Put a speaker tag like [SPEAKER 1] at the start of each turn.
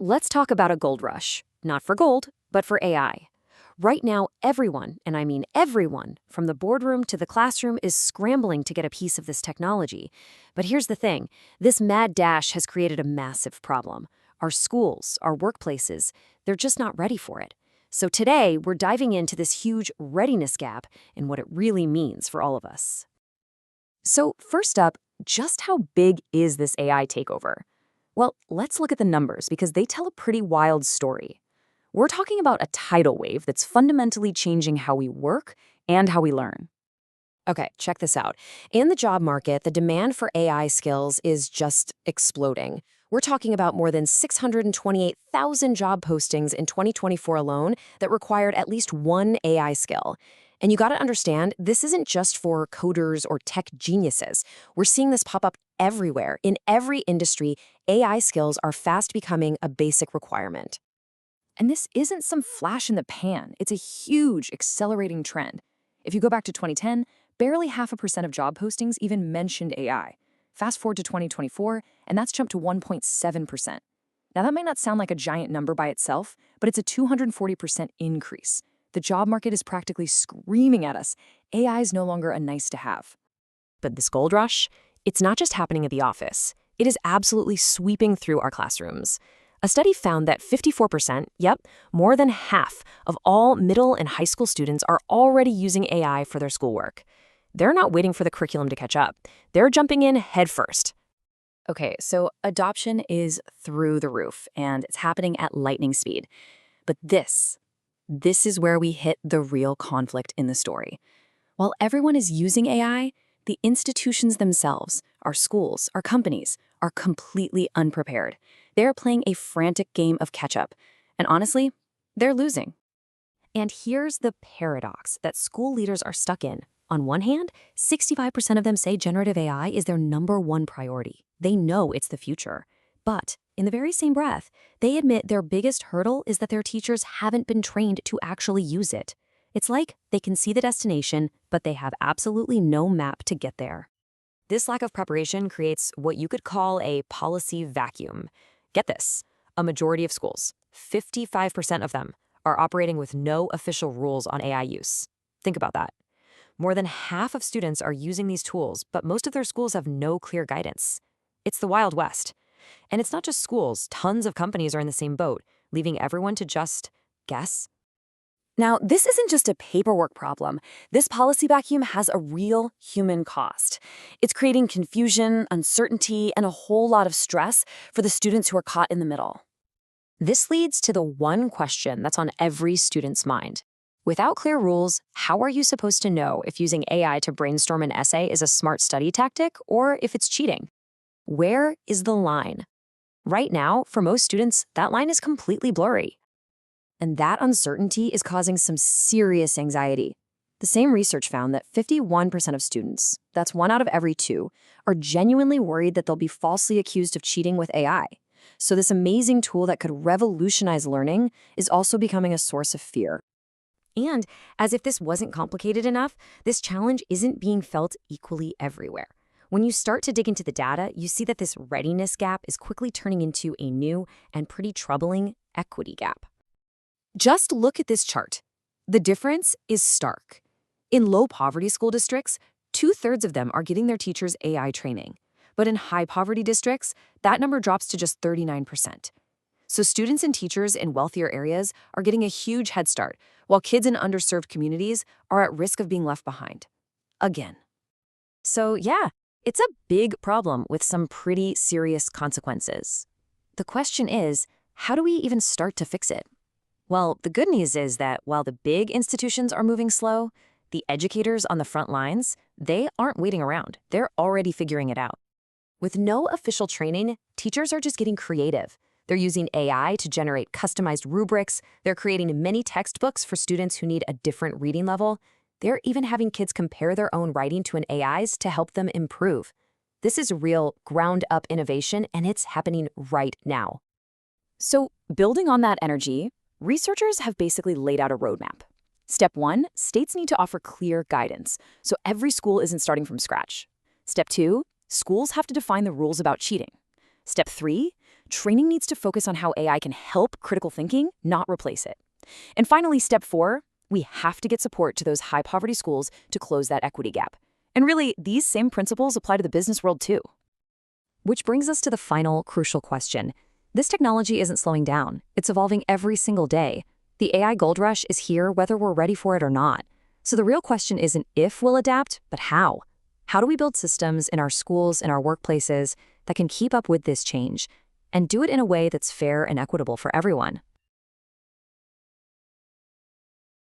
[SPEAKER 1] Let's talk about a gold rush. Not for gold, but for AI. Right now, everyone, and I mean everyone, from the boardroom to the classroom is scrambling to get a piece of this technology. But here's the thing, this mad dash has created a massive problem. Our schools, our workplaces, they're just not ready for it. So today, we're diving into this huge readiness gap and what it really means for all of us. So first up, just how big is this AI takeover? Well, let's look at the numbers because they tell a pretty wild story. We're talking about a tidal wave that's fundamentally changing how we work and how we learn. Okay, check this out. In the job market, the demand for AI skills is just exploding. We're talking about more than 628,000 job postings in 2024 alone that required at least one AI skill. And you gotta understand, this isn't just for coders or tech geniuses. We're seeing this pop up everywhere. In every industry, AI skills are fast becoming a basic requirement. And this isn't some flash in the pan. It's a huge, accelerating trend. If you go back to 2010, barely 0.5% of job postings even mentioned AI. Fast forward to 2024, and that's jumped to 1.7%. Now, that might not sound like a giant number by itself, but it's a 240% increase. The job market is practically screaming at us. AI is no longer a nice-to-have. But this gold rush, it's not just happening at the office. It is absolutely sweeping through our classrooms. A study found that 54%, more than half of all middle and high school students are already using AI for their schoolwork. They're not waiting for the curriculum to catch up. They're jumping in headfirst. Okay, so adoption is through the roof, and it's happening at lightning speed. But this is where we hit the real conflict in the story. While everyone is using AI, the institutions themselves, our schools, our companies, are completely unprepared. They're playing a frantic game of catch-up. And honestly, they're losing. And here's the paradox that school leaders are stuck in. On one hand, 65% of them say generative AI is their #1 priority. They know it's the future. But in the very same breath, they admit their biggest hurdle is that their teachers haven't been trained to actually use it. It's like they can see the destination, but they have absolutely no map to get there. This lack of preparation creates what you could call a policy vacuum. Get this, a majority of schools, 55% of them, are operating with no official rules on AI use. Think about that. More than half of students are using these tools, but most of their schools have no clear guidance. It's the Wild West. And it's not just schools, tons of companies are in the same boat, leaving everyone to just guess. Now, this isn't just a paperwork problem. This policy vacuum has a real human cost. It's creating confusion, uncertainty, and a whole lot of stress for the students who are caught in the middle. This leads to the one question that's on every student's mind. Without clear rules, how are you supposed to know if using AI to brainstorm an essay is a smart study tactic or if it's cheating? Where is the line? Right now, for most students, that line is completely blurry. And that uncertainty is causing some serious anxiety. The same research found that 51% of students, that's 1 out of every 2, are genuinely worried that they'll be falsely accused of cheating with AI. So this amazing tool that could revolutionize learning is also becoming a source of fear. And as if this wasn't complicated enough, this challenge isn't being felt equally everywhere. When you start to dig into the data, you see that this readiness gap is quickly turning into a new and pretty troubling equity gap. Just look at this chart. The difference is stark. In low-poverty school districts, 2/3 of them are getting their teachers AI training. But in high-poverty districts, that number drops to just 39%. So students and teachers in wealthier areas are getting a huge head start, while kids in underserved communities are at risk of being left behind. Again. So yeah, it's a big problem with some pretty serious consequences. The question is, how do we even start to fix it? Well, the good news is that while the big institutions are moving slow, the educators on the front lines, they aren't waiting around. They're already figuring it out. With no official training, teachers are just getting creative. They're using AI to generate customized rubrics. They're creating mini textbooks for students who need a different reading level. They're even having kids compare their own writing to an AI's to help them improve. This is real ground-up innovation, and it's happening right now. So, building on that energy, researchers have basically laid out a roadmap. Step 1, states need to offer clear guidance, so every school isn't starting from scratch. Step 2, schools have to define the rules about cheating. Step 3,
[SPEAKER 2] Training needs to focus on how AI can help critical thinking, not replace it. And finally, step 4, we have to get support to those high-poverty schools to close that equity gap. And really, these same principles apply to the business world too.
[SPEAKER 1] Which brings us to the final, crucial question. This technology isn't slowing down. It's evolving every single day. The AI gold rush is here whether we're ready for it or not. So the real question isn't if we'll adapt, but how. How do we build systems in our schools and our workplaces that can keep up with this change and do it in a way that's fair and equitable for everyone?